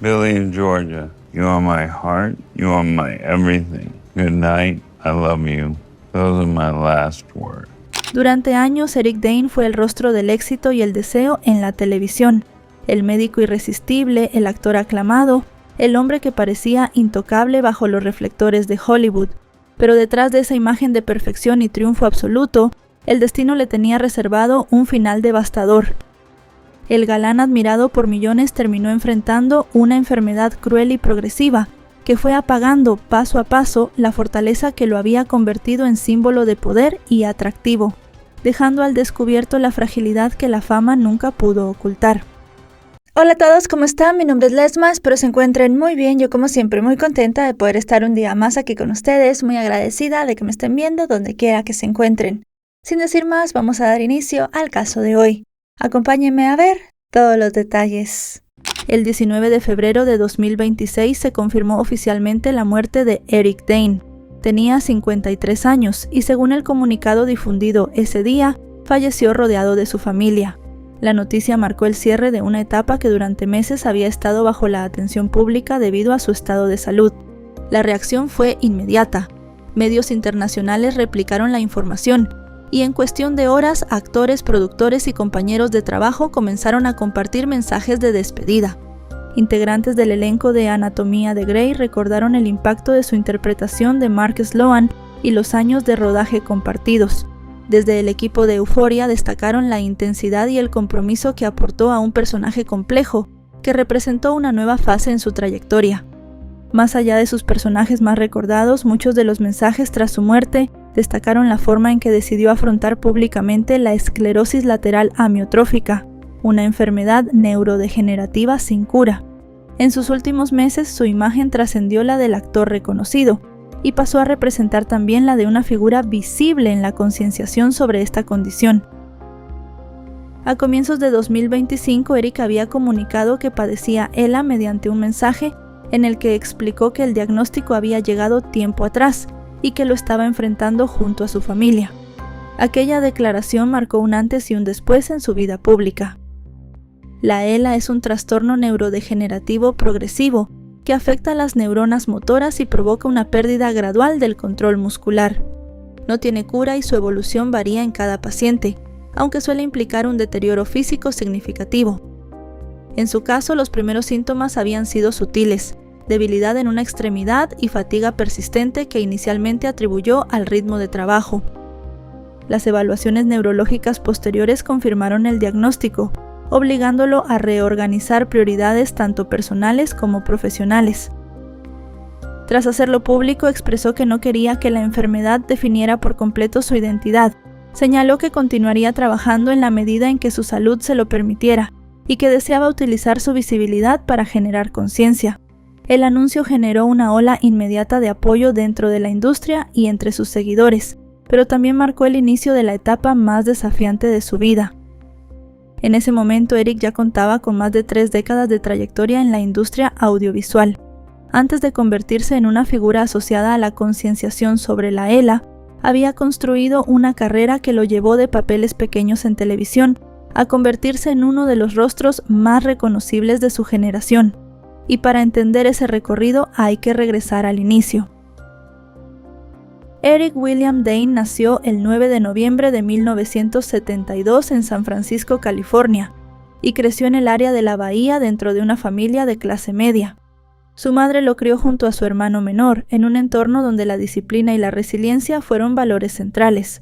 Billy in Georgia, you are my heart, you are my everything. Good night, I love you. Those are my last words. Durante años, Eric Dane fue el rostro del éxito y el deseo en la televisión. El médico irresistible, el actor aclamado, el hombre que parecía intocable bajo los reflectores de Hollywood. Pero detrás de esa imagen de perfección y triunfo absoluto, el destino le tenía reservado un final devastador. El galán admirado por millones terminó enfrentando una enfermedad cruel y progresiva, que fue apagando paso a paso la fortaleza que lo había convertido en símbolo de poder y atractivo, dejando al descubierto la fragilidad que la fama nunca pudo ocultar. Hola a todos, ¿cómo están? Mi nombre es Lesma, espero se encuentren muy bien. Yo como siempre muy contenta de poder estar un día más aquí con ustedes, muy agradecida de que me estén viendo donde quiera que se encuentren. Sin decir más, vamos a dar inicio al caso de hoy. Acompáñenme a ver todos los detalles. El 19 de febrero de 2026 se confirmó oficialmente la muerte de Eric Dane. Tenía 53 años y según el comunicado difundido ese día, falleció rodeado de su familia. La noticia marcó el cierre de una etapa que durante meses había estado bajo la atención pública debido a su estado de salud. La reacción fue inmediata. Medios internacionales replicaron la información y en cuestión de horas, actores, productores y compañeros de trabajo comenzaron a compartir mensajes de despedida. Integrantes del elenco de Anatomía de Grey recordaron el impacto de su interpretación de Mark Sloan y los años de rodaje compartidos. Desde el equipo de Euphoria destacaron la intensidad y el compromiso que aportó a un personaje complejo, que representó una nueva fase en su trayectoria. Más allá de sus personajes más recordados, muchos de los mensajes tras su muerte destacaron la forma en que decidió afrontar públicamente la esclerosis lateral amiotrófica, una enfermedad neurodegenerativa sin cura. En sus últimos meses, su imagen trascendió la del actor reconocido y pasó a representar también la de una figura visible en la concienciación sobre esta condición. A comienzos de 2025, Eric había comunicado que padecía ELA mediante un mensaje en el que explicó que el diagnóstico había llegado tiempo atrás y que lo estaba enfrentando junto a su familia. Aquella declaración marcó un antes y un después en su vida pública. La ELA es un trastorno neurodegenerativo progresivo que afecta a las neuronas motoras y provoca una pérdida gradual del control muscular. No tiene cura y su evolución varía en cada paciente, aunque suele implicar un deterioro físico significativo. En su caso, los primeros síntomas habían sido sutiles: debilidad en una extremidad y fatiga persistente que inicialmente atribuyó al ritmo de trabajo. Las evaluaciones neurológicas posteriores confirmaron el diagnóstico, obligándolo a reorganizar prioridades tanto personales como profesionales. Tras hacerlo público, expresó que no quería que la enfermedad definiera por completo su identidad. Señaló que continuaría trabajando en la medida en que su salud se lo permitiera y que deseaba utilizar su visibilidad para generar conciencia. El anuncio generó una ola inmediata de apoyo dentro de la industria y entre sus seguidores, pero también marcó el inicio de la etapa más desafiante de su vida. En ese momento, Eric ya contaba con más de 3 décadas de trayectoria en la industria audiovisual. Antes de convertirse en una figura asociada a la concienciación sobre la ELA, había construido una carrera que lo llevó de papeles pequeños en televisión a convertirse en uno de los rostros más reconocibles de su generación. Y para entender ese recorrido hay que regresar al inicio. Eric William Dane nació el 9 de noviembre de 1972 en San Francisco, California, y creció en el área de la Bahía dentro de una familia de clase media. Su madre lo crió junto a su hermano menor, en un entorno donde la disciplina y la resiliencia fueron valores centrales.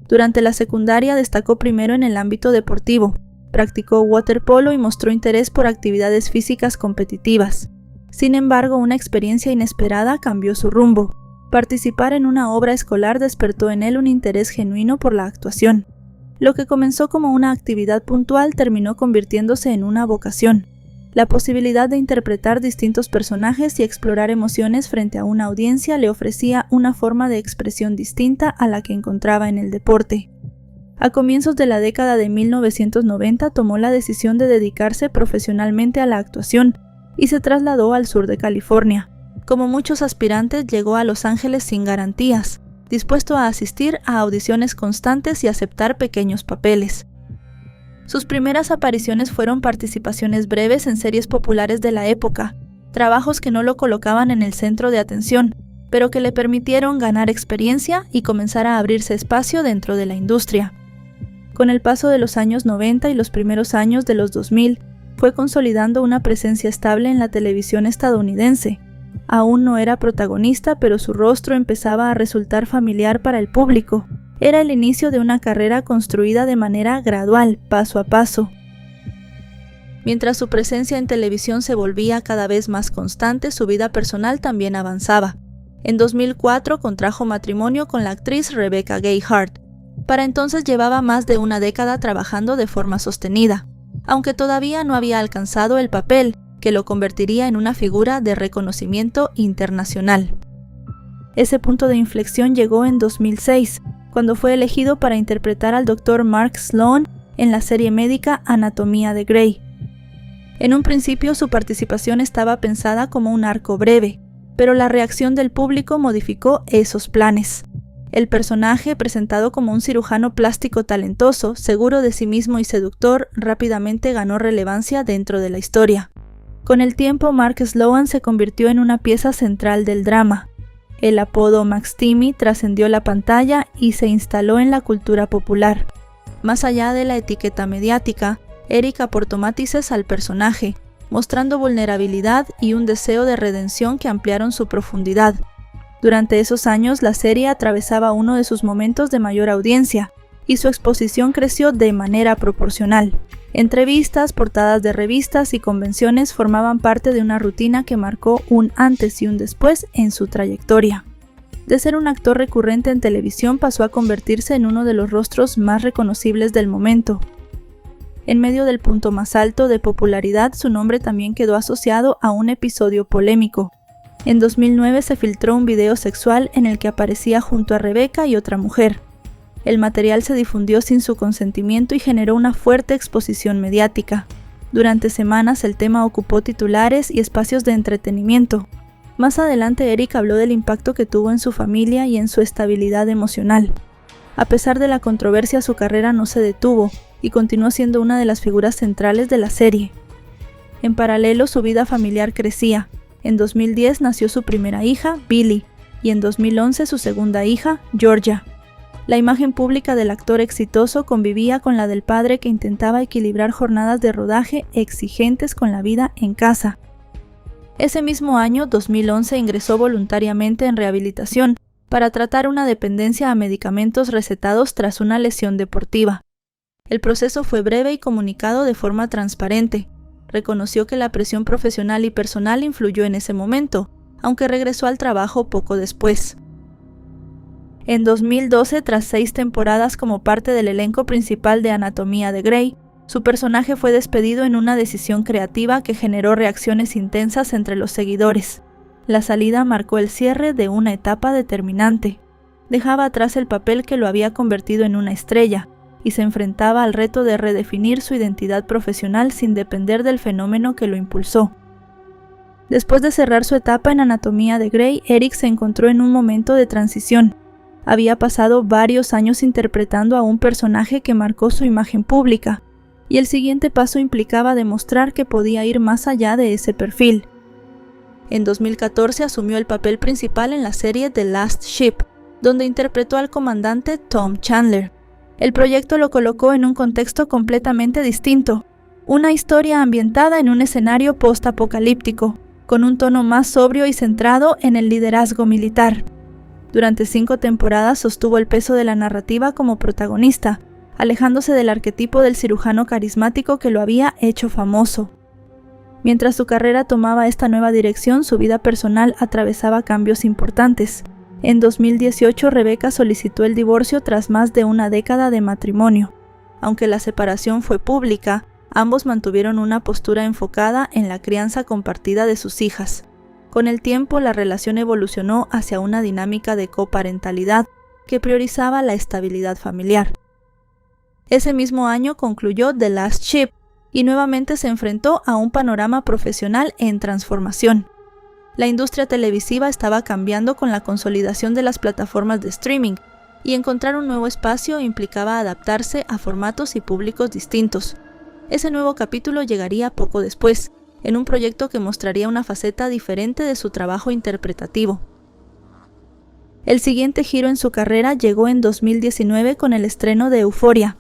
Durante la secundaria destacó primero en el ámbito deportivo. Practicó waterpolo y mostró interés por actividades físicas competitivas. Sin embargo, una experiencia inesperada cambió su rumbo. Participar en una obra escolar despertó en él un interés genuino por la actuación. Lo que comenzó como una actividad puntual terminó convirtiéndose en una vocación. La posibilidad de interpretar distintos personajes y explorar emociones frente a una audiencia le ofrecía una forma de expresión distinta a la que encontraba en el deporte. A comienzos de la década de 1990 tomó la decisión de dedicarse profesionalmente a la actuación y se trasladó al sur de California. Como muchos aspirantes, llegó a Los Ángeles sin garantías, dispuesto a asistir a audiciones constantes y aceptar pequeños papeles. Sus primeras apariciones fueron participaciones breves en series populares de la época, trabajos que no lo colocaban en el centro de atención, pero que le permitieron ganar experiencia y comenzar a abrirse espacio dentro de la industria. Con el paso de los años 90 y los primeros años de los 2000, fue consolidando una presencia estable en la televisión estadounidense. Aún no era protagonista, pero su rostro empezaba a resultar familiar para el público. Era el inicio de una carrera construida de manera gradual, paso a paso. Mientras su presencia en televisión se volvía cada vez más constante, su vida personal también avanzaba. En 2004 contrajo matrimonio con la actriz Rebecca Gayheart. Para entonces llevaba más de una década trabajando de forma sostenida, aunque todavía no había alcanzado el papel que lo convertiría en una figura de reconocimiento internacional. Ese punto de inflexión llegó en 2006, cuando fue elegido para interpretar al Dr. Mark Sloan en la serie médica Anatomía de Grey. En un principio su participación estaba pensada como un arco breve, pero la reacción del público modificó esos planes. El personaje, presentado como un cirujano plástico talentoso, seguro de sí mismo y seductor, rápidamente ganó relevancia dentro de la historia. Con el tiempo, Mark Sloan se convirtió en una pieza central del drama. El apodo Max Timmy trascendió la pantalla y se instaló en la cultura popular. Más allá de la etiqueta mediática, Eric aportó matices al personaje, mostrando vulnerabilidad y un deseo de redención que ampliaron su profundidad. Durante esos años, la serie atravesaba uno de sus momentos de mayor audiencia, y su exposición creció de manera proporcional. Entrevistas, portadas de revistas y convenciones formaban parte de una rutina que marcó un antes y un después en su trayectoria. De ser un actor recurrente en televisión pasó a convertirse en uno de los rostros más reconocibles del momento. En medio del punto más alto de popularidad, su nombre también quedó asociado a un episodio polémico. En 2009 se filtró un video sexual en el que aparecía junto a Rebecca y otra mujer. El material se difundió sin su consentimiento y generó una fuerte exposición mediática. Durante semanas el tema ocupó titulares y espacios de entretenimiento. Más adelante Eric habló del impacto que tuvo en su familia y en su estabilidad emocional. A pesar de la controversia, su carrera no se detuvo y continuó siendo una de las figuras centrales de la serie. En paralelo, su vida familiar crecía. En 2010 nació su primera hija, Billy, y en 2011 su segunda hija, Georgia. La imagen pública del actor exitoso convivía con la del padre que intentaba equilibrar jornadas de rodaje exigentes con la vida en casa. Ese mismo año, 2011, ingresó voluntariamente en rehabilitación para tratar una dependencia a medicamentos recetados tras una lesión deportiva. El proceso fue breve y comunicado de forma transparente. Reconoció que la presión profesional y personal influyó en ese momento, aunque regresó al trabajo poco después. En 2012, tras 6 temporadas como parte del elenco principal de Anatomía de Grey, su personaje fue despedido en una decisión creativa que generó reacciones intensas entre los seguidores. La salida marcó el cierre de una etapa determinante. Dejaba atrás el papel que lo había convertido en una estrella, y se enfrentaba al reto de redefinir su identidad profesional sin depender del fenómeno que lo impulsó. Después de cerrar su etapa en Anatomía de Grey, Eric se encontró en un momento de transición. Había pasado varios años interpretando a un personaje que marcó su imagen pública, y el siguiente paso implicaba demostrar que podía ir más allá de ese perfil. En 2014 asumió el papel principal en la serie The Last Ship, donde interpretó al comandante Tom Chandler. El proyecto lo colocó en un contexto completamente distinto, una historia ambientada en un escenario post-apocalíptico, con un tono más sobrio y centrado en el liderazgo militar. Durante 5 temporadas sostuvo el peso de la narrativa como protagonista, alejándose del arquetipo del cirujano carismático que lo había hecho famoso. Mientras su carrera tomaba esta nueva dirección, su vida personal atravesaba cambios importantes. En 2018, Rebecca solicitó el divorcio tras más de una década de matrimonio. Aunque la separación fue pública, ambos mantuvieron una postura enfocada en la crianza compartida de sus hijas. Con el tiempo, la relación evolucionó hacia una dinámica de coparentalidad que priorizaba la estabilidad familiar. Ese mismo año concluyó The Last Ship y nuevamente se enfrentó a un panorama profesional en transformación. La industria televisiva estaba cambiando con la consolidación de las plataformas de streaming, y encontrar un nuevo espacio implicaba adaptarse a formatos y públicos distintos. Ese nuevo capítulo llegaría poco después, en un proyecto que mostraría una faceta diferente de su trabajo interpretativo. El siguiente giro en su carrera llegó en 2019 con el estreno de Euphoria.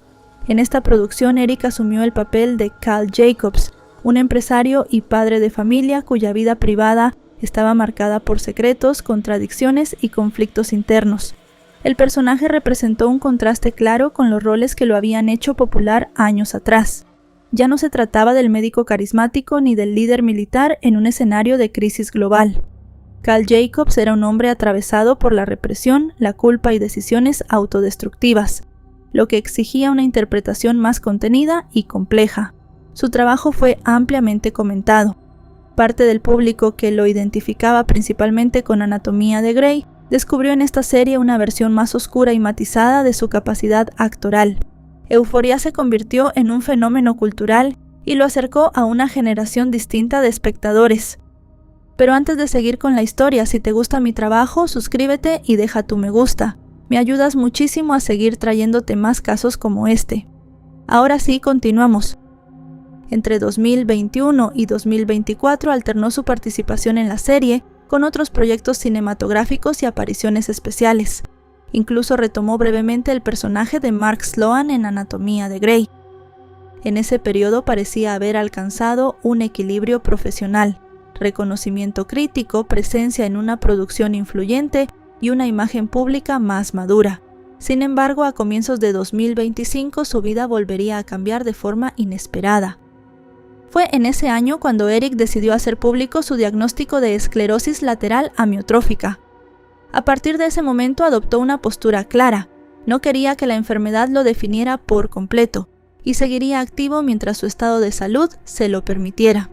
En esta producción, Eric asumió el papel de Cal Jacobs, un empresario y padre de familia cuya vida privada estaba marcada por secretos, contradicciones y conflictos internos. El personaje representó un contraste claro con los roles que lo habían hecho popular años atrás. Ya no se trataba del médico carismático ni del líder militar en un escenario de crisis global. Cal Jacobs era un hombre atravesado por la represión, la culpa y decisiones autodestructivas, lo que exigía una interpretación más contenida y compleja. Su trabajo fue ampliamente comentado. Parte del público que lo identificaba principalmente con Anatomía de Grey descubrió en esta serie una versión más oscura y matizada de su capacidad actoral. Euphoria se convirtió en un fenómeno cultural y lo acercó a una generación distinta de espectadores. Pero antes de seguir con la historia, si te gusta mi trabajo, suscríbete y deja tu me gusta. Me ayudas muchísimo a seguir trayéndote más casos como este. Ahora sí, continuamos. Entre 2021 y 2024 alternó su participación en la serie con otros proyectos cinematográficos y apariciones especiales. Incluso retomó brevemente el personaje de Mark Sloan en Anatomía de Grey. En ese periodo parecía haber alcanzado un equilibrio profesional, reconocimiento crítico, presencia en una producción influyente y una imagen pública más madura. Sin embargo, a comienzos de 2025 su vida volvería a cambiar de forma inesperada. Fue en ese año cuando Eric decidió hacer público su diagnóstico de esclerosis lateral amiotrófica. A partir de ese momento adoptó una postura clara. No quería que la enfermedad lo definiera por completo y seguiría activo mientras su estado de salud se lo permitiera.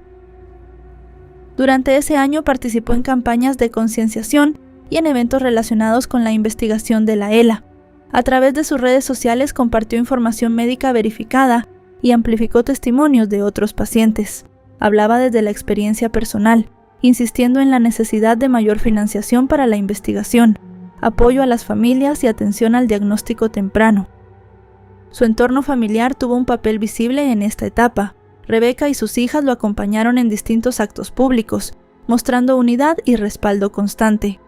Durante ese año participó en campañas de concienciación y en eventos relacionados con la investigación de la ELA. A través de sus redes sociales compartió información médica verificada y amplificó testimonios de otros pacientes. Hablaba desde la experiencia personal, insistiendo en la necesidad de mayor financiación para la investigación, apoyo a las familias y atención al diagnóstico temprano. Su entorno familiar tuvo un papel visible en esta etapa. Rebecca y sus hijas lo acompañaron en distintos actos públicos, mostrando unidad y respaldo constante.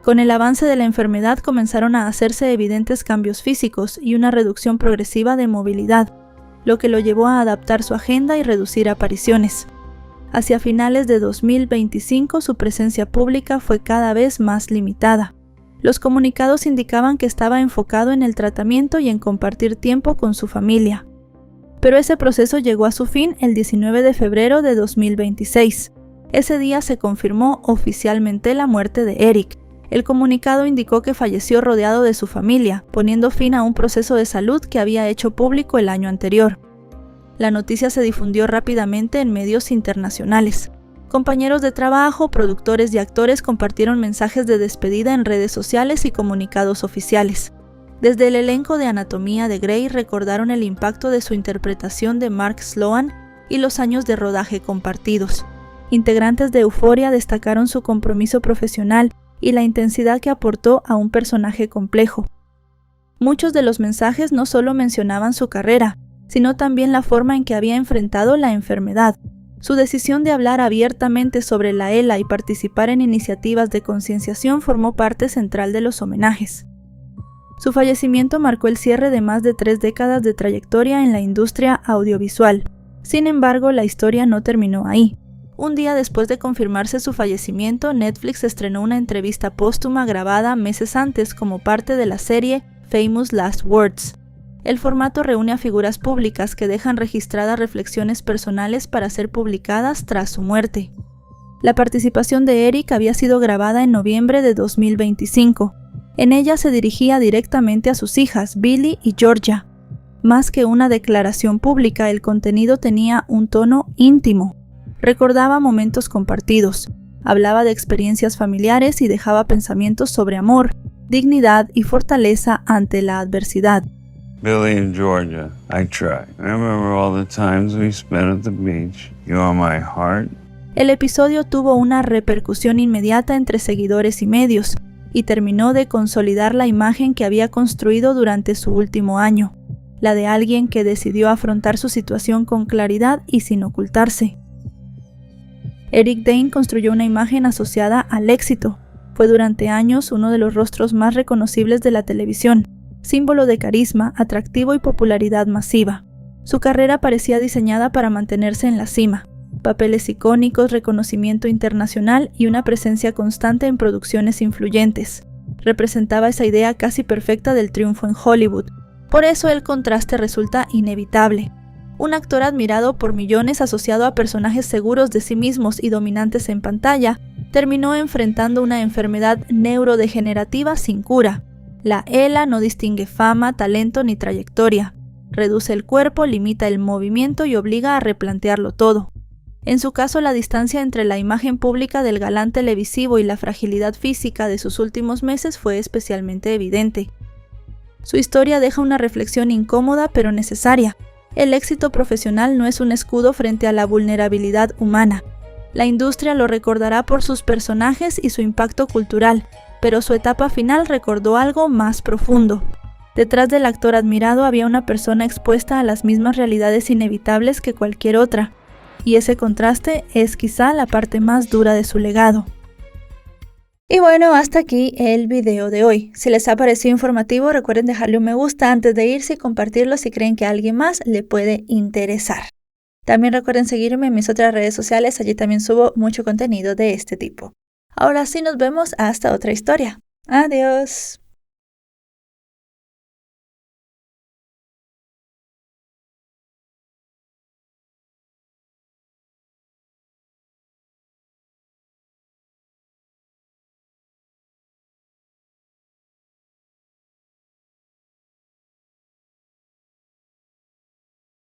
Con el avance de la enfermedad comenzaron a hacerse evidentes cambios físicos y una reducción progresiva de movilidad, lo que lo llevó a adaptar su agenda y reducir apariciones. Hacia finales de 2025 su presencia pública fue cada vez más limitada. Los comunicados indicaban que estaba enfocado en el tratamiento y en compartir tiempo con su familia. Pero ese proceso llegó a su fin el 19 de febrero de 2026. Ese día se confirmó oficialmente la muerte de Eric. El comunicado indicó que falleció rodeado de su familia, poniendo fin a un proceso de salud que había hecho público el año anterior. La noticia se difundió rápidamente en medios internacionales. Compañeros de trabajo, productores y actores compartieron mensajes de despedida en redes sociales y comunicados oficiales. Desde el elenco de Anatomía de Grey recordaron el impacto de su interpretación de Mark Sloan y los años de rodaje compartidos. Integrantes de Euphoria destacaron su compromiso profesional y la intensidad que aportó a un personaje complejo. Muchos de los mensajes no solo mencionaban su carrera, sino también la forma en que había enfrentado la enfermedad. Su decisión de hablar abiertamente sobre la ELA y participar en iniciativas de concienciación formó parte central de los homenajes. Su fallecimiento marcó el cierre de más de 3 décadas de trayectoria en la industria audiovisual. Sin embargo, la historia no terminó ahí. Un día después de confirmarse su fallecimiento, Netflix estrenó una entrevista póstuma grabada meses antes como parte de la serie Famous Last Words. El formato reúne a figuras públicas que dejan registradas reflexiones personales para ser publicadas tras su muerte. La participación de Eric había sido grabada en noviembre de 2025. En ella se dirigía directamente a sus hijas, Billie y Georgia. Más que una declaración pública, el contenido tenía un tono íntimo. Recordaba momentos compartidos, hablaba de experiencias familiares y dejaba pensamientos sobre amor, dignidad y fortaleza ante la adversidad. Billie and Georgia, I try. I remember all the times we spent at the beach. You are my heart. El episodio tuvo una repercusión inmediata entre seguidores y medios. y terminó de consolidar la imagen que había construido durante su último año, la de alguien que decidió afrontar su situación con claridad y sin ocultarse. Eric Dane construyó una imagen asociada al éxito. Fue durante años uno de los rostros más reconocibles de la televisión, símbolo de carisma, atractivo y popularidad masiva. Su carrera parecía diseñada para mantenerse en la cima. Papeles icónicos, reconocimiento internacional y una presencia constante en producciones influyentes. Representaba esa idea casi perfecta del triunfo en Hollywood. Por eso el contraste resulta inevitable. Un actor admirado por millones asociado a personajes seguros de sí mismos y dominantes en pantalla, terminó enfrentando una enfermedad neurodegenerativa sin cura. La ELA no distingue fama, talento ni trayectoria. Reduce el cuerpo, limita el movimiento y obliga a replantearlo todo. En su caso, la distancia entre la imagen pública del galán televisivo y la fragilidad física de sus últimos meses fue especialmente evidente. Su historia deja una reflexión incómoda pero necesaria. El éxito profesional no es un escudo frente a la vulnerabilidad humana. La industria lo recordará por sus personajes y su impacto cultural, pero su etapa final recordó algo más profundo. Detrás del actor admirado había una persona expuesta a las mismas realidades inevitables que cualquier otra, y ese contraste es quizá la parte más dura de su legado. Y bueno, hasta aquí el video de hoy. Si les ha parecido informativo, recuerden dejarle un me gusta antes de irse y compartirlo si creen que a alguien más le puede interesar. También recuerden seguirme en mis otras redes sociales, allí también subo mucho contenido de este tipo. Ahora sí, nos vemos hasta otra historia. Adiós.